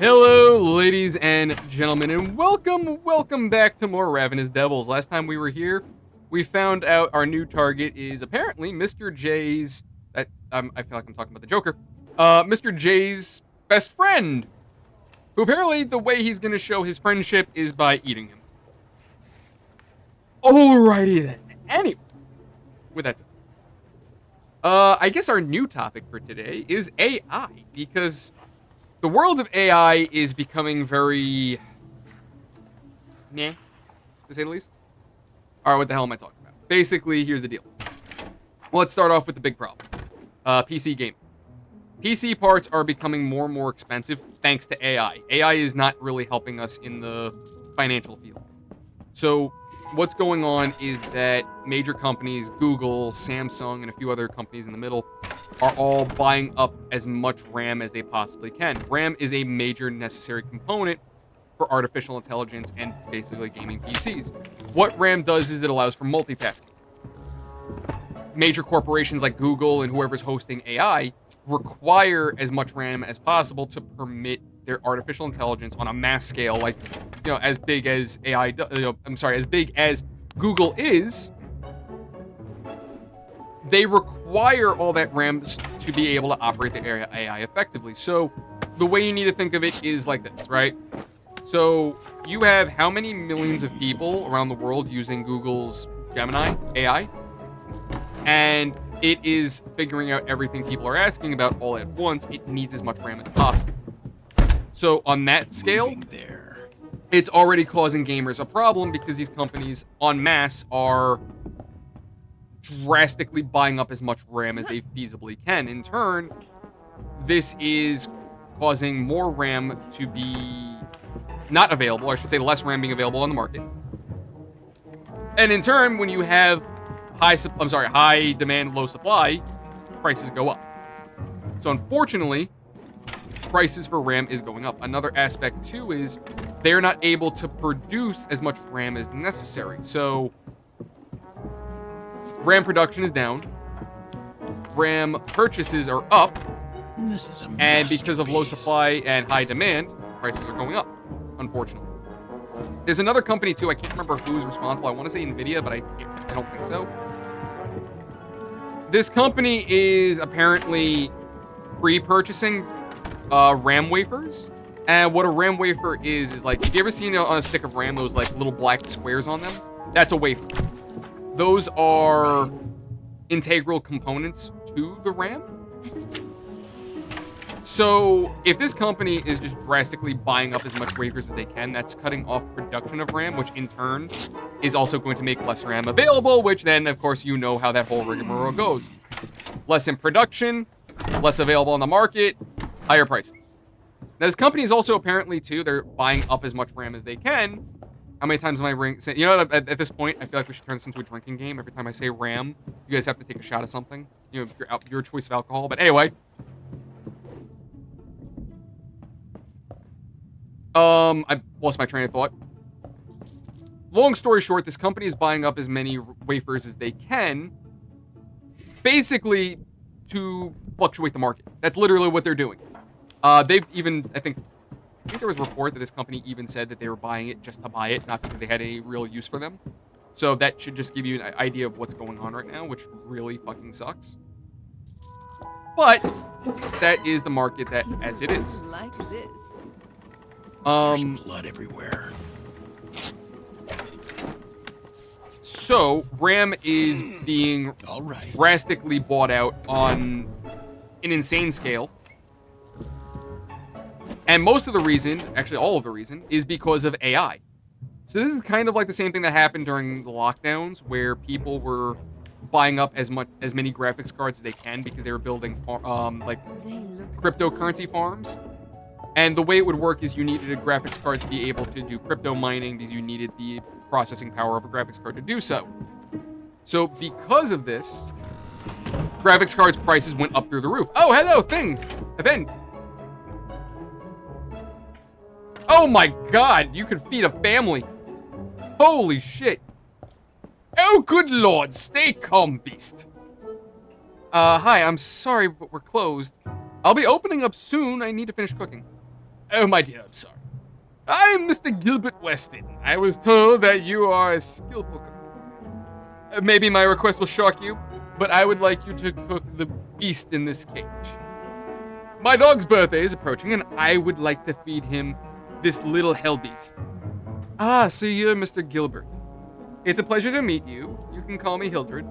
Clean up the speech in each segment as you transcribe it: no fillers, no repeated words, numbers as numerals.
Hello, ladies and gentlemen, and welcome back to more Ravenous Devils. Last time we were here, we found out our new target is apparently Mr. J's. I feel like I'm talking about the Joker. Mr. J's best friend, who apparently the way he's going to show his friendship is by eating him. Alrighty then. Anyway, with that said, I guess our new topic for today is AI, because the world of AI is becoming very meh, to say the least. All right, what the hell am I talking about? Basically, here's the deal. Let's start off with the big problem. PC gaming. PC parts are becoming more and more expensive thanks to AI. AI is not really helping us in the financial field. So what's going on is that major companies, Google, Samsung, and a few other companies in the middle, are all buying up as much RAM as they possibly can. RAM is a major necessary component for artificial intelligence and basically gaming PCs. What RAM does is it allows for multitasking. Major corporations like Google and whoever's hosting AI require as much RAM as possible to permit their artificial intelligence on a mass scale, like, as big as AI, as big as Google is. They require all that RAM to be able to operate the AI effectively. So the way you need to think of it is like this, right? So you have how many millions of people around the world using Google's Gemini AI? And it is figuring out everything people are asking about all at once. It needs as much RAM as possible. So on that scale, it's already causing gamers a problem because these companies en masse are drastically buying up as much RAM as they feasibly can. In turn, this is causing more RAM to be not available, or I should say less RAM being available on the market. And in turn, when you have high demand, low supply, prices go up. So unfortunately, prices for RAM is going up. Another aspect too is they're not able to produce as much RAM as necessary. So RAM production is down, RAM purchases are up, and because of low supply and high demand, prices are going up, unfortunately. There's another company too, I can't remember who's responsible. I want to say NVIDIA, but I don't think so. This company is apparently pre-purchasing RAM wafers. And what a RAM wafer is like, have you ever seen on a stick of RAM those like little black squares on them? That's a wafer. Those are integral components to the RAM. So if this company is just drastically buying up as much wafers as they can, that's cutting off production of RAM, which in turn is also going to make less RAM available, which then, of course, you know how that whole rigmarole goes. Less in production, less available on the market, higher prices. Now, this company is also apparently, too, they're buying up as much RAM as they can. How many times am I saying, at this point, I feel like we should turn this into a drinking game. Every time I say RAM, you guys have to take a shot of something. Your choice of alcohol. But anyway. I lost my train of thought. Long story short, this company is buying up as many wafers as they can, basically to fluctuate the market. That's literally what they're doing. They've even, I think there was a report that this company even said that they were buying it just to buy it, not because they had any real use for them. So that should just give you an idea of what's going on right now, which really fucking sucks. But that is the market that as it is. Like this. There's blood everywhere. So RAM is being drastically bought out on an insane scale. And most of the reason, actually all of the reason, is because of AI. So this is kind of like the same thing that happened during the lockdowns, where people were buying up as many graphics cards as they can because they were building cryptocurrency farms. And the way it would work is you needed a graphics card to be able to do crypto mining because you needed the processing power of a graphics card to do so. So because of this, graphics cards prices went up through the roof. Oh, hello, event. Oh my god, you could feed a family. Holy shit. Oh, good lord, stay calm, beast. Hi, I'm sorry, but we're closed. I'll be opening up soon. I need to finish cooking. Oh, my dear, I'm sorry. I'm Mr. Gilbert Weston. I was told that you are a skillful cook. Maybe my request will shock you, but I would like you to cook the beast in this cage. My dog's birthday is approaching, and I would like to feed him this little hell beast. Ah, so you're Mr. Gilbert. It's a pleasure to meet you. You can call me Hildred.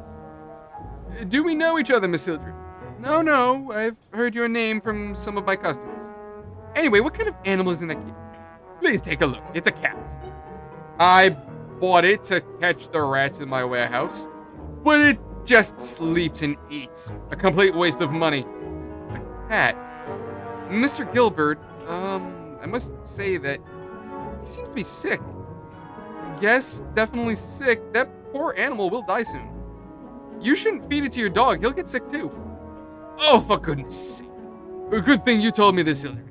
Do we know each other, Miss Hildred? No, I've heard your name from some of my customers. Anyway, what kind of animal is in that cage? Please take a look. It's a cat. I bought it to catch the rats in my warehouse, but it just sleeps and eats. A complete waste of money. A cat? Mr. Gilbert, I must say that he seems to be sick. Yes, definitely sick. That poor animal will die soon. You shouldn't feed it to your dog. He'll get sick too. Oh, for goodness sake. A good thing you told me this, Hildred.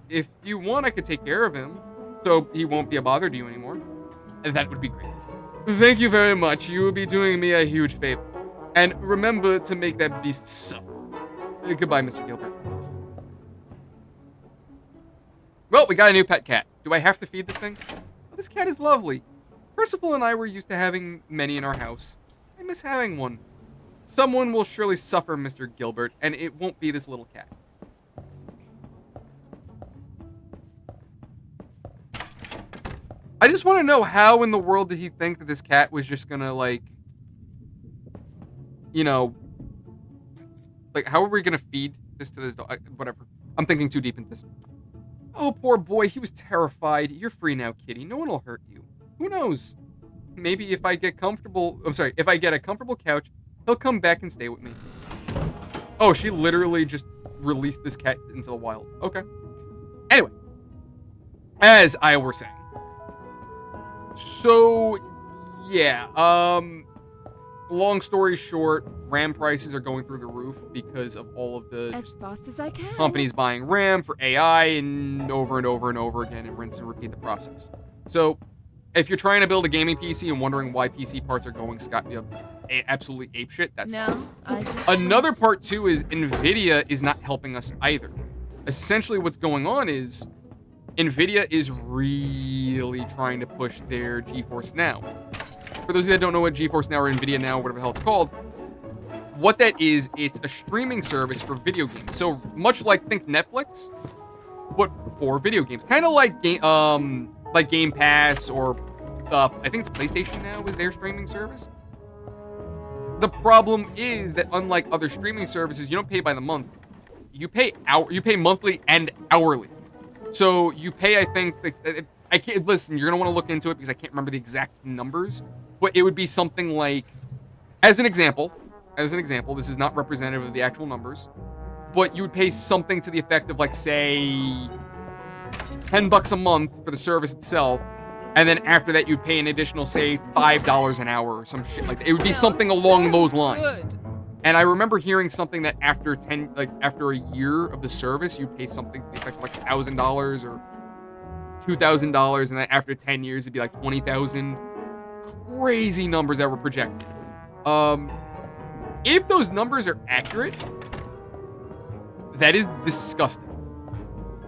If you want, I could take care of him, so he won't be a bother to you anymore. And that would be great. Thank you very much. You will be doing me a huge favor. And remember to make that beast suffer. Goodbye, Mr. Gilbert. Well, we got a new pet cat. Do I have to feed this thing? Oh, this cat is lovely. Percival and I were used to having many in our house. I miss having one. Someone will surely suffer, Mr. Gilbert, and it won't be this little cat. I just want to know, how in the world did he think that this cat was just gonna, like, you know, like, how are we gonna feed this to this dog? Whatever. I'm thinking too deep into this. Oh, poor boy. He was terrified. You're free now, kitty. No one will hurt you. Who knows? Maybe if I get if I get a comfortable couch, he'll come back and stay with me. Oh, she literally just released this cat into the wild. Okay. Anyway, as I was saying. So, yeah, long story short, RAM prices are going through the roof because of all of the as fast as I can. Companies buying RAM for AI and over and over and over again, and rinse and repeat the process. So, if you're trying to build a gaming PC and wondering why PC parts are going absolutely apeshit, that's no. I just another part too is Nvidia is not helping us either. Essentially, what's going on is Nvidia is really trying to push their GeForce Now. For those of you that don't know what GeForce Now or Nvidia Now, whatever the hell it's called, what that is, it's a streaming service for video games. So much like, think Netflix, but for video games. Kind of like Game Pass or I think it's PlayStation Now is their streaming service. The problem is that unlike other streaming services, you don't pay by the month. You pay monthly and hourly. So you pay, I think, I can't listen. You're gonna want to look into it because I can't remember the exact numbers, but it would be something like, as an example, this is not representative of the actual numbers, but you would pay something to the effect of, like, say, $10 a month for the service itself, and then after that you'd pay an additional, say, $5 an hour or some shit like that. It would be something along those lines. And I remember hearing something that after a year of the service, you pay something to the effect of like $1,000 or $2,000, and then after 10 years, it'd be like $20,000. Crazy numbers that were projected. If those numbers are accurate, that is disgusting.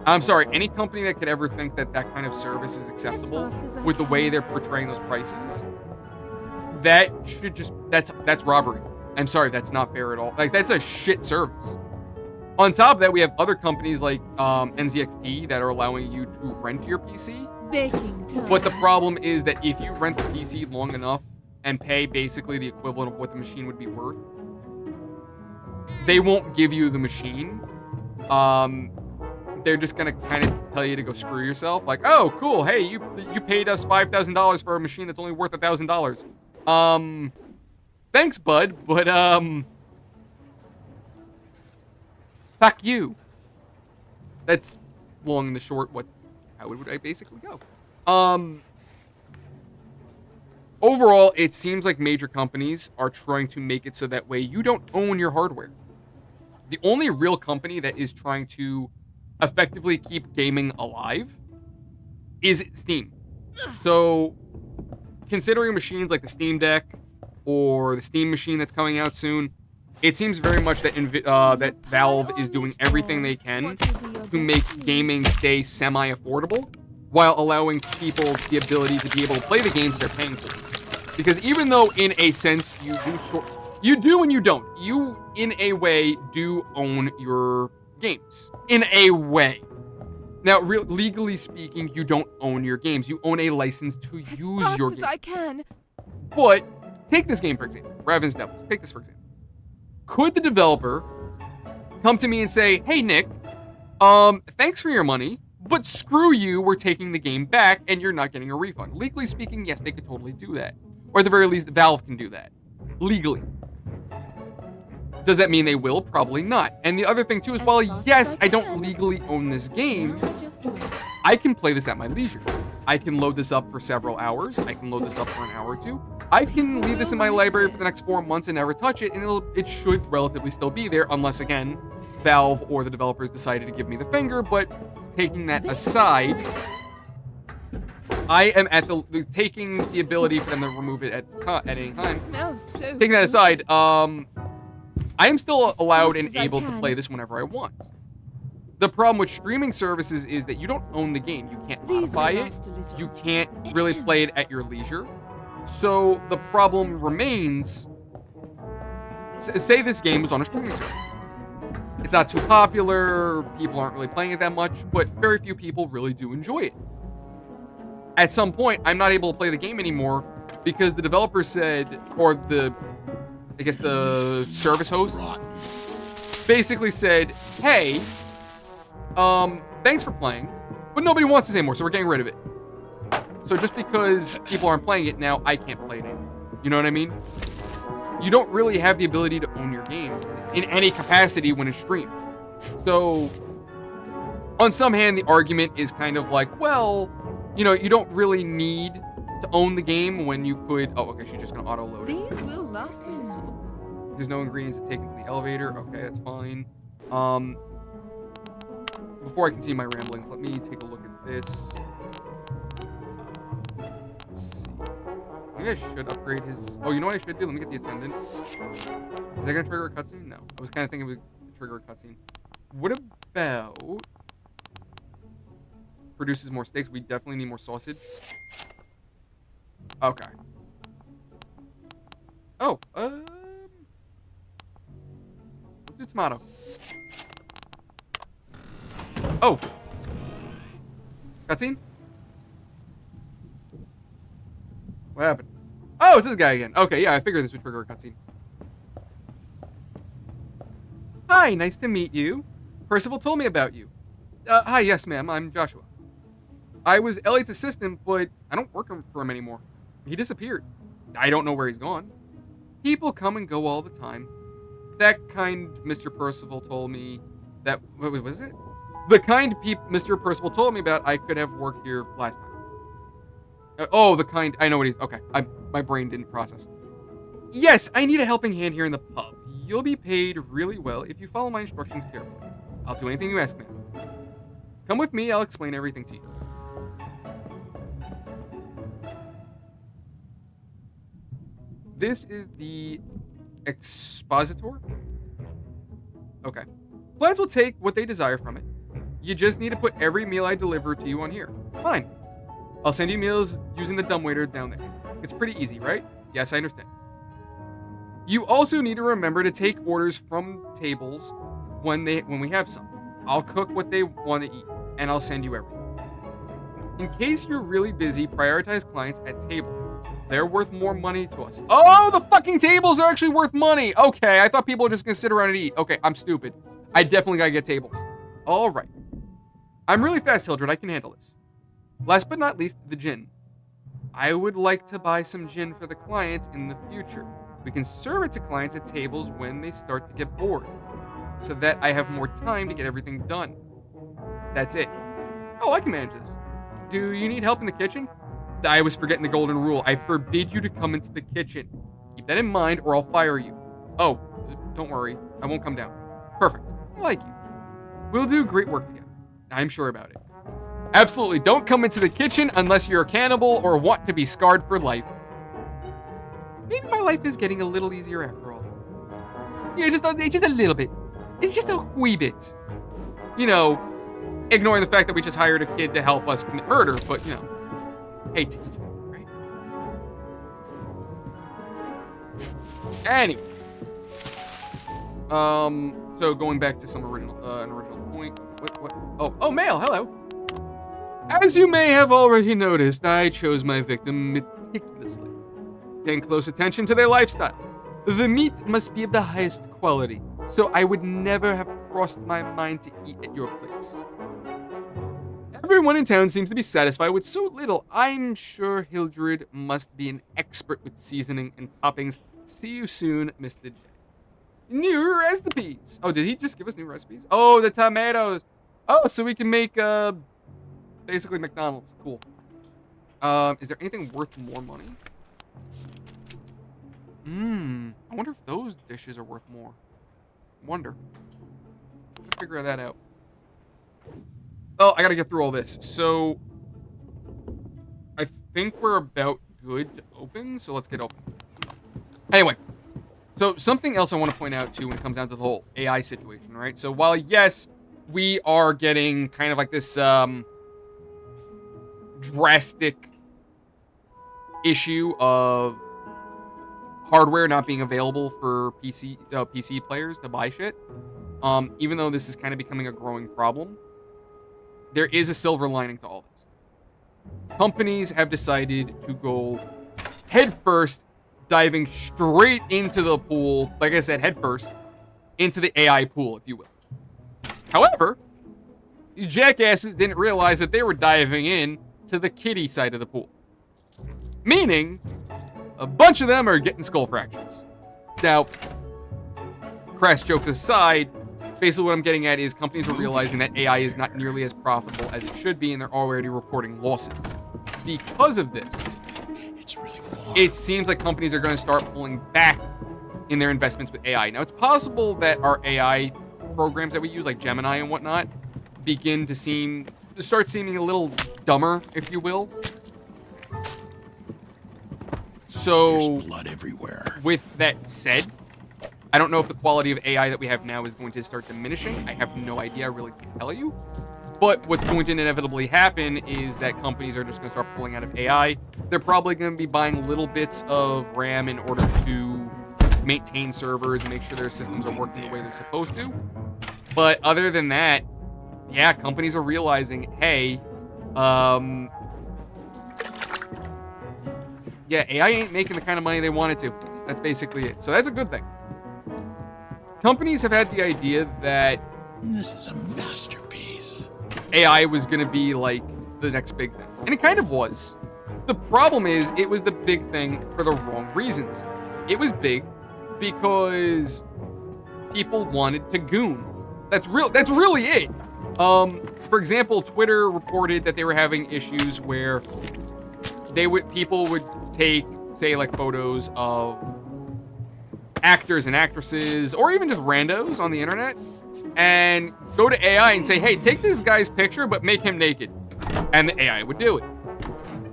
I'm sorry, any company that could ever think that that kind of service is acceptable with the way they're portraying those prices, that should just, that's robbery. I'm sorry, that's not fair at all. Like, that's a shit service. On top of that, we have other companies like NZXT that are allowing you to rent your PC. Baking time. But the problem is that if you rent the PC long enough and pay basically the equivalent of what the machine would be worth, they won't give you the machine. They're just gonna kind of tell you to go screw yourself. Like, oh, cool, hey, you paid us $5,000 for a machine that's only worth $1,000. Thanks, bud, but, fuck you. That's long and the short how would I basically go. Overall, it seems like major companies are trying to make it so that way you don't own your hardware. The only real company that is trying to effectively keep gaming alive is Steam. So, considering machines like the Steam Deck, or the Steam machine that's coming out soon, It seems very much that that Valve is doing everything they can to make gaming stay semi-affordable, while allowing people the ability to be able to play the games that they're paying for. Because even though, in a sense, you do and you don't. You, in a way, do own your games. In a way. Now, legally speaking, you don't own your games. You own a license to use your games. I can. But take this game for example, Ravenous Devils. Take this for example. Could the developer come to me and say, "Hey Nick, thanks for your money, but screw you, we're taking the game back and you're not getting a refund"? Legally speaking, yes, they could totally do that. Or at the very least, Valve can do that. Legally. Does that mean they will? Probably not. And the other thing too is, while yes, I don't legally own this game, I can play this at my leisure. I can load this up for several hours. I can load this up for an hour or two. I can leave this in my library for the next 4 months and never touch it, and it should relatively still be there, unless, again, Valve or the developers decided to give me the finger. But taking that aside, I am at taking the ability for them to remove it at any time. Taking that aside, I am still allowed and able to play this whenever I want. The problem with streaming services is that you don't own the game. You can't modify it. You can't really play it at your leisure. So the problem remains, say this game was on a streaming service. It's not too popular, people aren't really playing it that much, but very few people really do enjoy it. At some point, I'm not able to play the game anymore because the developer said, or I guess the service host basically said, "Hey, thanks for playing, but nobody wants this anymore, so we're getting rid of it. So just because people aren't playing it now, I can't play it anymore." You know what I mean? You don't really have the ability to own your games in any capacity when it's streamed. So, on some hand, the argument is kind of like, well, you don't really need to own the game when you could. Oh, okay, she's just gonna auto load it. These will last a little. There's no ingredients to take into the elevator. Okay, that's fine. Before I continue my ramblings, let me take a look at this. Let's see. Maybe I should upgrade his. Oh, you know what I should do? Let me get the attendant. Is that gonna trigger a cutscene? No. I was kind of thinking it would trigger a cutscene. What about produces more steaks? We definitely need more sausage. Okay. Oh, let's do tomato. Oh. Cutscene? What happened? Oh, it's this guy again. Okay, yeah, I figured this would trigger a cutscene. Hi, nice to meet you. Percival told me about you. Hi, yes, ma'am, I'm Joshua. I was Elliot's assistant, but I don't work for him anymore. He disappeared. I don't know where he's gone. People come and go all the time. That kind Mr. Percival told me that... Wait, was it? The kind Mr. Percival told me about I could have worked here last time. Oh, the kind... I know what he's... Okay, my brain didn't process. Yes, I need a helping hand here in the pub. You'll be paid really well if you follow my instructions carefully. I'll do anything you ask me. Come with me, I'll explain everything to you. This is the expositor. Okay. Clients will take what they desire from it. You just need to put every meal I deliver to you on here. Fine. I'll send you meals using the dumbwaiter down there. It's pretty easy, right? Yes, I understand. You also need to remember to take orders from tables when we have some. I'll cook what they want to eat, and I'll send you everything. In case you're really busy, prioritize clients at tables. They're worth more money to us. Oh, the fucking tables are actually worth money. Okay, I thought people were just gonna sit around and eat. Okay, I'm stupid. I definitely gotta get tables. All right. I'm really fast, Hildred. I can handle this. Last but not least, the gin. I would like to buy some gin for the clients in the future. We can serve it to clients at tables when they start to get bored, so that I have more time to get everything done. That's it. Oh, I can manage this. Do you need help in the kitchen? I was forgetting the golden rule. I forbid you to come into the kitchen. Keep that in mind or I'll fire you. Oh, don't worry. I won't come down. Perfect. I like you. We'll do great work together. I'm sure about it. Absolutely. Don't come into the kitchen unless you're a cannibal or want to be scarred for life. Maybe my life is getting a little easier after all. Yeah, just a little bit. It's just a wee bit. You know, ignoring the fact that we just hired a kid to help us commit murder, but, you know, hey, to each their own, right? Anyway. So going back to some an original point. What? Oh, mail, hello. As you may have already noticed, I chose my victim meticulously, paying close attention to their lifestyle. The meat must be of the highest quality, so I would never have crossed my mind to eat at your place. Everyone in town seems to be satisfied with so little. I'm sure Hildred must be an expert with seasoning and toppings. See you soon, Mr. J. New recipes. Oh, did he just give us new recipes? Oh, the tomatoes. Oh, so we can make, basically McDonald's. Cool. Is there anything worth more money? I wonder if those dishes are worth more. Wonder. Let's figure that out. Oh, I gotta get through all this. So, I think we're about good to open, so let's get open. Anyway, so something else I want to point out, too, when it comes down to the whole AI situation, right? So, while, yes, we are getting kind of like this, drastic issue of hardware not being available for PC players to buy shit. Even though this is kind of becoming a growing problem, there is a silver lining to all this. Companies have decided to go headfirst, diving straight into the pool, like I said, headfirst, into the AI pool, if you will. However, these jackasses didn't realize that they were diving in to the kiddie side of the pool. Meaning, a bunch of them are getting skull fractures. Now, crass jokes aside, basically what I'm getting at is companies are realizing that AI is not nearly as profitable as it should be, and they're already reporting losses. Because of this, It's really warm. it seems like companies are going to start pulling back in their investments with AI. Now, it's possible that our AI programs that we use, like Gemini and whatnot, begin to start seeming a little dumber, if you will. So, There's blood everywhere. with that said, I don't know if the quality of AI that we have now is going to start diminishing. I have no idea. I really can't tell you. But what's going to inevitably happen is that companies are just going to start pulling out of AI. They're probably going to be buying little bits of RAM in order to maintain servers and make sure their systems are working the way they're supposed to. But other than that, yeah, companies are realizing, hey, yeah, AI ain't making the kind of money they wanted to. That's basically it. So that's a good thing. Companies have had the idea that This is a masterpiece. AI was going to be like the next big thing. And it kind of was. The problem is it was the big thing for the wrong reasons. It was big because people wanted to goon. That's really it. For example, Twitter reported that they were having issues where people would take, say, like photos of actors and actresses, or even just randos on the internet, and go to AI and say, hey, take this guy's picture, but make him naked. And the AI would do it.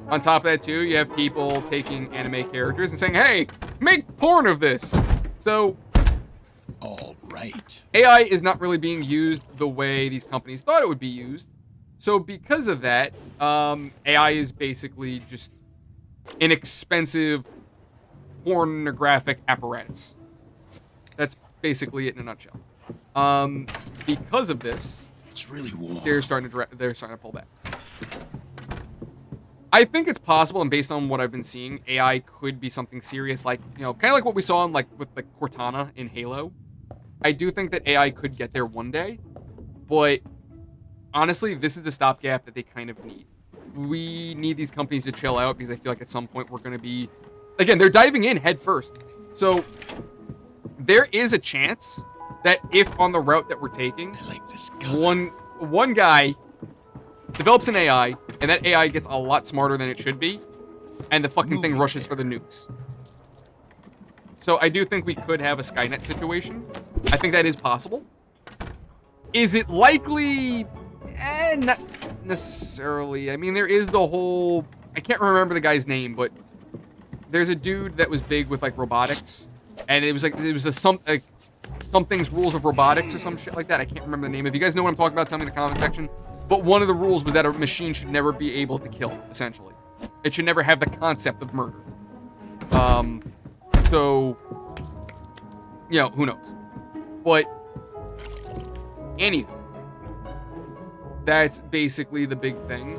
On top of that, too, you have people taking anime characters and saying, hey, make porn of this. So, All right. AI is not really being used the way these companies thought it would be used. So because of that, AI is basically just an expensive pornographic apparatus. That's basically it in a nutshell. Because of this, It's really warm. they're starting to pull back. I think it's possible, and based on what I've been seeing, AI could be something serious, like, you know, kind of like what we saw in, like, with the Cortana in Halo. I do think that AI could get there one day, but honestly, this is the stopgap that they kind of need. We need these companies to chill out, because I feel like at some point we're going to be, again, they're diving in head first. So there is a chance that if on the route that we're taking, I like this color. one guy develops an AI, and that AI gets a lot smarter than it should be, and the fucking thing rushes for the nukes. So I do think we could have a Skynet situation. I think that is possible. Is it likely? Not necessarily. I mean, there is the whole, I can't remember the guy's name, but there's a dude that was big with like robotics, and it was something's rules of robotics or some shit like that. I can't remember the name. If you guys know what I'm talking about, tell me in the comment section. But one of the rules was that a machine should never be able to kill, essentially. It should never have the concept of murder. So, you know, who knows? But, anywho, that's basically the big thing.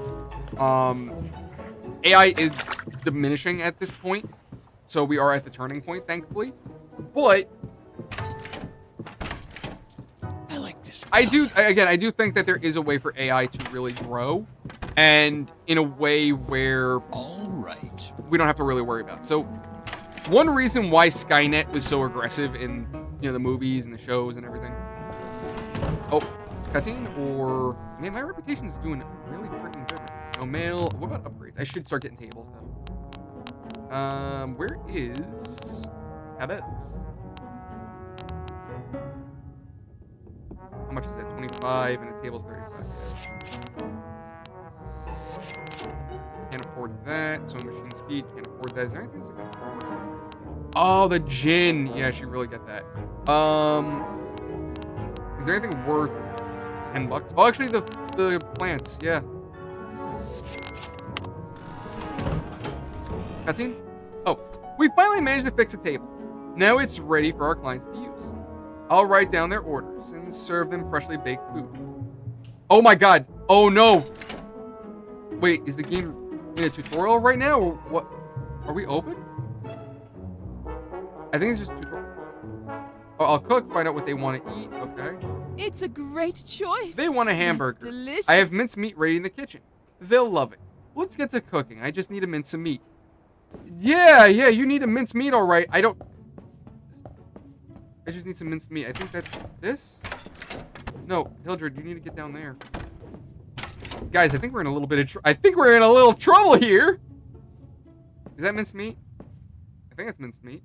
AI is diminishing at this point, so we are at the turning point, thankfully. But I like this. I do think that there is a way for AI to really grow, and in a way where All right. we don't have to really worry about it. So, one reason why Skynet was so aggressive in, you know, the movies and the shows and everything. Oh, cutscene? Or man, my reputation's doing really freaking good. No mail. What about upgrades? I should start getting tables though. Where is Cabez? How much is that? 25 and a table's 35. Can't afford that. So machine speed, can't afford that. Is there anything else I can afford? Oh, the gin. Yeah, I should really get that. Is there anything worth $10? Oh, actually, the plants. Yeah. Cutscene? Oh, we finally managed to fix a table. Now it's ready for our clients to use. I'll write down their orders and serve them freshly baked food. Oh my god. Oh no. Wait, is the game in a tutorial right now or what? Are we open? I think it's just tutorial. Oh, I'll cook, find out what they want to eat. Okay. It's a great choice. They want a hamburger. It's delicious. I have minced meat ready in the kitchen. They'll love it. Let's get to cooking. I just need to mince some meat. Yeah, you need to mince meat, all right. I just need some minced meat. I think that's this. No, Hildred, you need to get down there. Guys, I think we're in a little bit of trouble here. Is that minced meat? I think it's minced meat.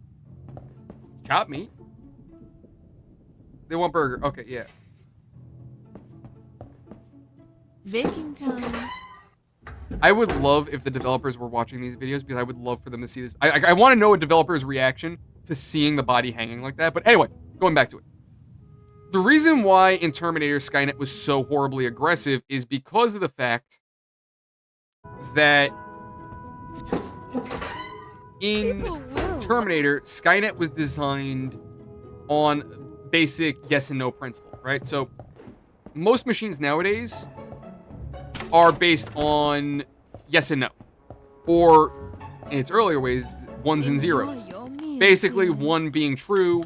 Chopped meat. They want burger. Okay, yeah. Baking time. I would love if the developers were watching these videos because I would love for them to see this. I want to know a developer's reaction to seeing the body hanging like that. But anyway, going back to it. The reason why in Terminator Skynet was so horribly aggressive is because of the fact that in Terminator, Skynet was designed on basic yes and no principle, right? So most machines nowadays are based on yes and no, or in its earlier ways, ones and zeros. Basically, one being true,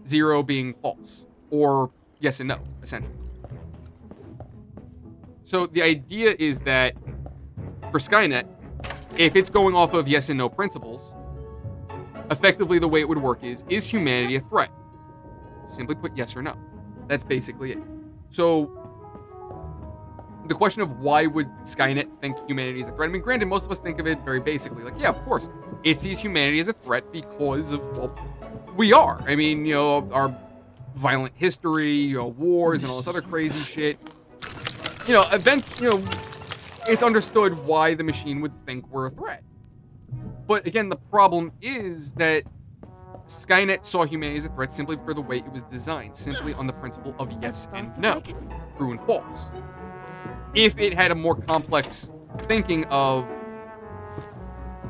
zero being false, or yes and no, essentially. So the idea is that for Skynet, if it's going off of yes and no principles, effectively the way it would work is humanity a threat? Simply put, yes or no. That's basically it. So the question of why would Skynet think humanity is a threat? I mean, granted, most of us think of it very basically. Like, yeah, of course, it sees humanity as a threat because of, well, we are. I mean, you know, our violent history, you know, wars and all this other crazy shit. You know, it's understood why the machine would think we're a threat. But again, the problem is that Skynet saw humanity as a threat simply for the way it was designed, simply on the principle of yes and no, true and false. If it had a more complex thinking of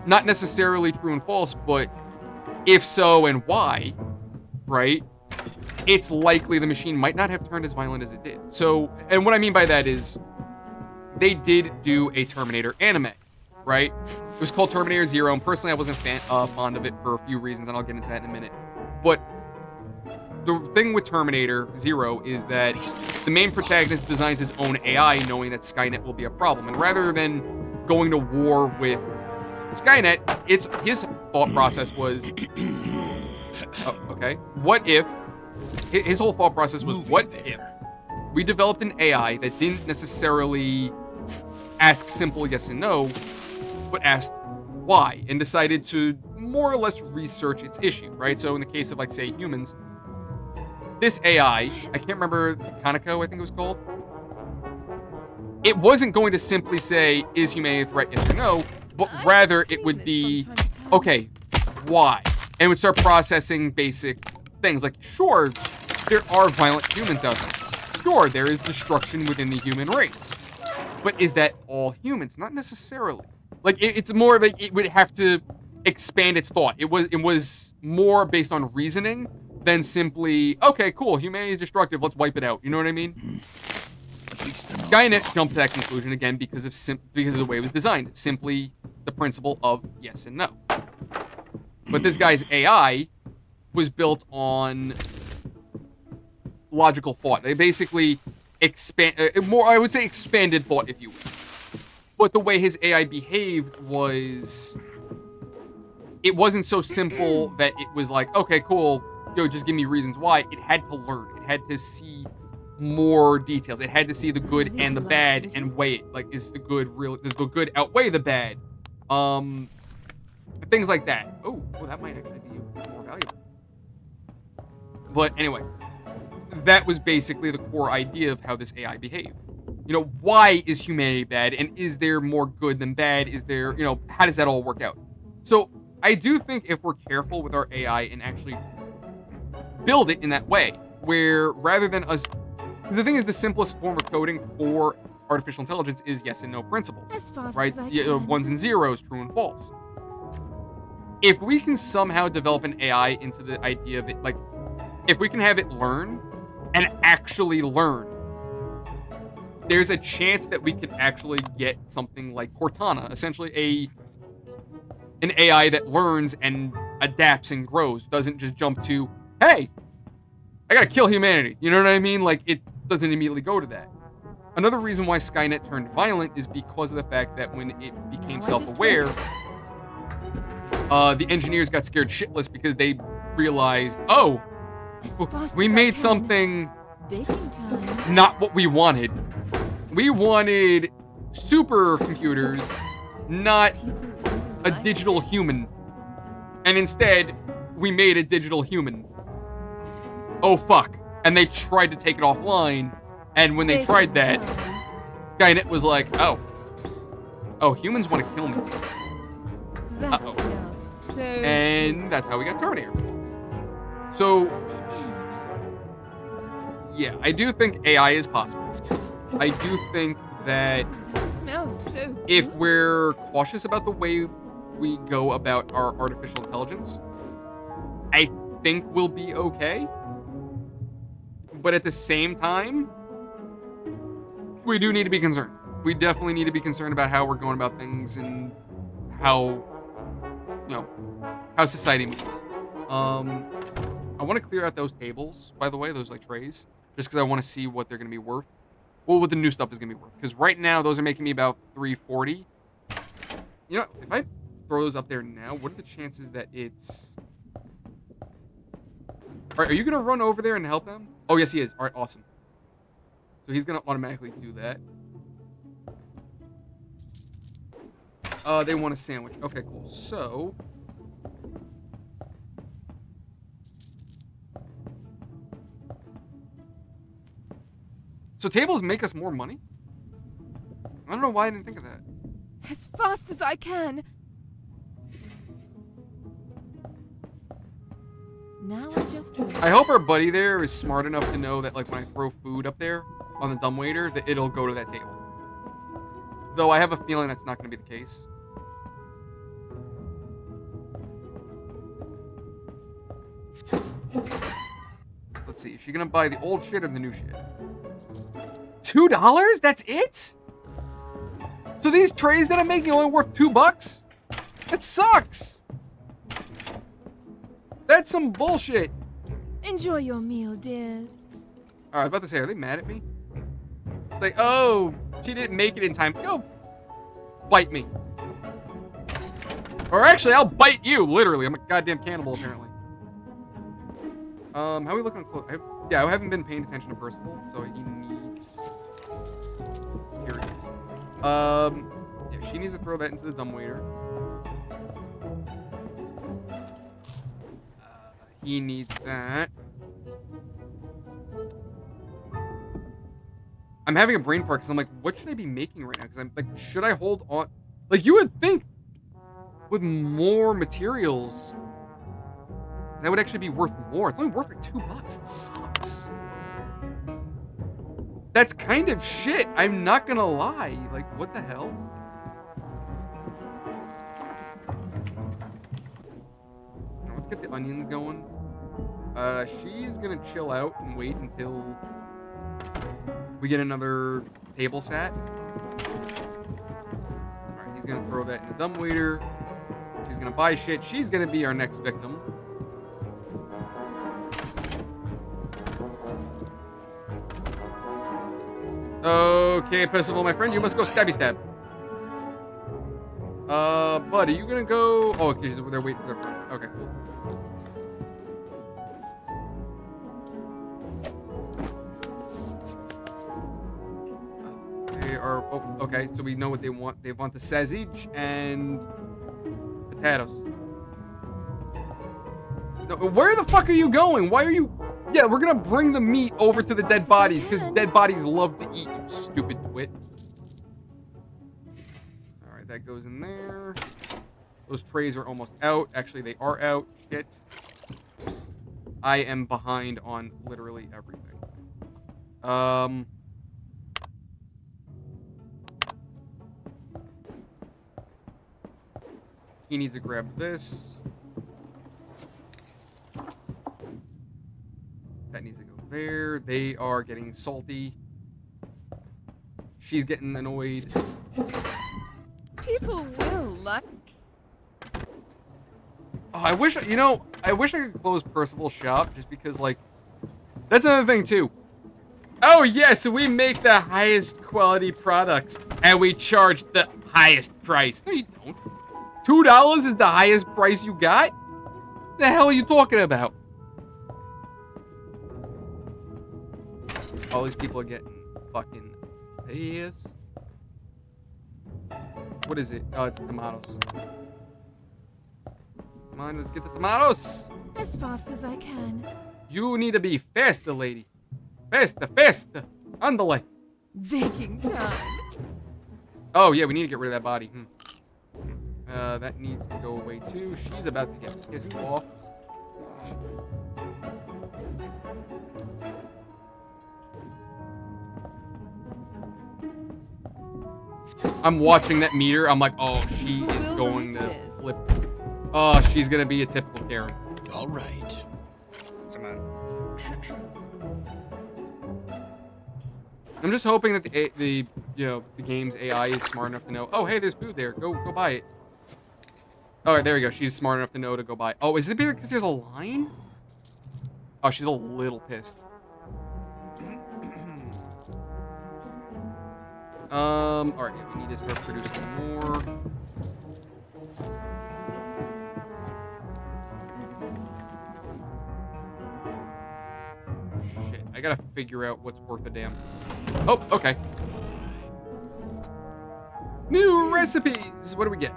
not necessarily true and false, but if so and why, right? It's likely the machine might not have turned as violent as it did. So, and what I mean by that is they did do a Terminator anime, right? It was called Terminator Zero, and personally I wasn't fond of it for a few reasons, and I'll get into that in a minute. But the thing with Terminator Zero is that the main protagonist designs his own AI knowing that Skynet will be a problem. And rather than going to war with Skynet, his thought process was, what if, his whole thought process was, what if we developed an AI that didn't necessarily ask simple yes and no, but asked why, and decided to more or less research its issue, right? So in the case of, like, say, humans, this AI, I can't remember, Kaneko, I think it was called, it wasn't going to simply say, is humanity a threat, yes or no, but rather it would be, okay, why? And it would start processing basic things like, sure, there are violent humans out there. Sure, there is destruction within the human race. But is that all humans? Not necessarily. Like, it's more of a, it would have to expand its thought. It was more based on reasoning than simply, okay, cool, humanity is destructive, let's wipe it out. You know what I mean? Skynet jumped to that conclusion again because of the way it was designed. Simply the principle of yes and no. But this guy's AI was built on logical thought. They basically I would say expanded thought, if you will. But the way his AI behaved it wasn't so simple that it was like, okay, cool, just give me reasons why. It had to learn. It had to see more details. It had to see the good and the bad and weigh it. Like, is the good real? Does the good outweigh the bad? Things like that. Oh, that might actually be more valuable. But anyway, that was basically the core idea of how this AI behaved. Why is humanity bad? And is there more good than bad? Is there, how does that all work out? So I do think if we're careful with our AI and actually build it in that way, where rather than us, the thing is, the simplest form of coding for artificial intelligence is yes and no principle, As fast right? as I can. Ones and zeros, true and false. If we can somehow develop an AI into the idea of it, like, if we can have it learn and actually learn, there's a chance that we could actually get something like Cortana, essentially an AI that learns and adapts and grows, doesn't just jump to, hey, I gotta kill humanity. You know what I mean? Like, it doesn't immediately go to that. Another reason why Skynet turned violent is because of the fact that when it became self-aware, the engineers got scared shitless because they realized, oh, we made something Baking time. not what we wanted. We wanted supercomputers, not People a like digital this. human. And instead, we made a digital human. Oh, fuck. And they tried to take it offline, and when they Baking tried that, time. Skynet was like, oh, humans want to kill me. That Uh-oh. smells so And that's how we got Terminator. So, yeah, I do think AI is possible. I do think that That smells so if good. we're cautious about the way we go about our artificial intelligence, I think we'll be okay. But at the same time, we do need to be concerned. We definitely need to be concerned about how we're going about things and how society moves. I want to clear out those tables, by the way, those like trays, just because I want to see what they're going to be worth. Well, what the new stuff is going to be worth. Because right now, those are making me about $340. If I throw those up there now, what are the chances that it's... All right, are you going to run over there and help them? Oh, yes, he is. All right, awesome. So he's going to automatically do that. They want a sandwich. Okay, cool. So... So tables make us more money? I don't know why I didn't think of that. As fast as I can. Now I just wait. I hope our buddy there is smart enough to know that, like, when I throw food up there on the dumbwaiter, that it'll go to that table. Though I have a feeling that's not going to be the case. Let's see. Is she going to buy the old shit or the new shit? $2? That's it? So these trays that I'm making only worth $2? That sucks. That's some bullshit. Enjoy your meal, dears. All right, I was about to say, are they mad at me? Like, oh, she didn't make it in time. Go bite me. Or actually, I'll bite you, literally. I'm a goddamn cannibal, apparently. How are we looking close? I haven't been paying attention to Percival, so he needs materials. Yeah, she needs to throw that into the dumbwaiter. He needs that. I'm having a brain fart because I'm like, what should I be making right now? Because I'm like, should I hold on? Like, you would think with more materials, That would actually be worth more. It's only worth like $2. It sucks. That's kind of shit. I'm not gonna lie. Like, what the hell? Now, let's get the onions going. She's gonna chill out and wait until we get another table sat. Alright, he's gonna throw that in the dumbwaiter. She's gonna buy shit. She's gonna be our next victim. Okay, Percival, my friend, you must go stabby stab. Bud, are you gonna go? Oh, okay, they're waiting for their friend. Okay, cool. They are. Oh, okay, so we know what they want. They want the sausage and potatoes. No, where the fuck are you going? Why are you? Yeah, we're gonna bring the meat over to the dead bodies because dead bodies love to eat, you stupid twit. Alright, that goes in there. Those trays are almost out. Actually, they are out. Shit. I am behind on literally everything. He needs to grab this. That needs to go there. They are getting salty. She's getting annoyed. People will like. Oh, I wish, you know, I wish I could close Percival's shop just because, like, that's another thing, too. Oh, yes, we make the highest quality products and we charge the highest price. No, you don't. $2 is the highest price you got? The hell are you talking about? All these people are getting fucking pissed. What is it? Oh, it's tomatoes. Come on, let's get the tomatoes. As fast as I can. You need to be faster, lady. Faster, faster. Andale. Baking time. Oh, yeah, we need to get rid of that body. That needs to go away, too. She's about to get pissed off. I'm watching that meter. I'm like, oh, she is going to flip. Oh, she's going to be a typical Karen. All right. Come on. I'm just hoping that the game's AI is smart enough to know, oh, hey, there's food there. Go buy it. All right, there we go. She's smart enough to know to go buy. Oh, is it because there's a line? Oh, she's a little pissed. All right, yeah, we need to start producing more. Shit, I gotta figure out what's worth a damn. Oh, okay. New recipes. What do we get?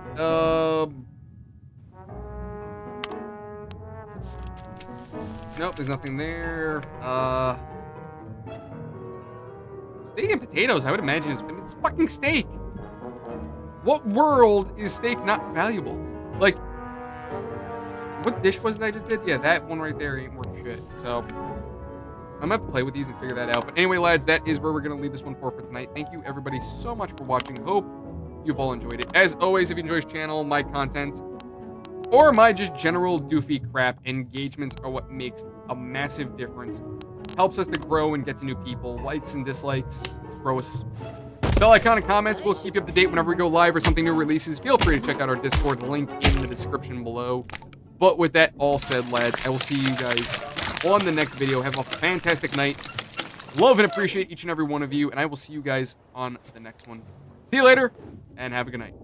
Nope, there's nothing there. Steak and potatoes, I would imagine, it's fucking steak. What world is steak not valuable? Like, what dish was it I just did? Yeah, that one right there ain't worth shit. So, I'm gonna have to play with these and figure that out. But anyway, lads, that is where we're gonna leave this one for tonight. Thank you, everybody, so much for watching. Hope you've all enjoyed it. As always, if you enjoy this channel, my content, or my just general doofy crap, engagements are what makes a massive difference. Helps us to grow and get to new people. Likes and dislikes grow us. Bell icon and comments will keep you up to date whenever we go live or something new releases. Feel free to check out our Discord link in the description below. But with that all said, lads, I will see you guys on the next video. Have a fantastic night. Love and appreciate each and every one of you, and I will see you guys on the next one. See you later, and have a good night.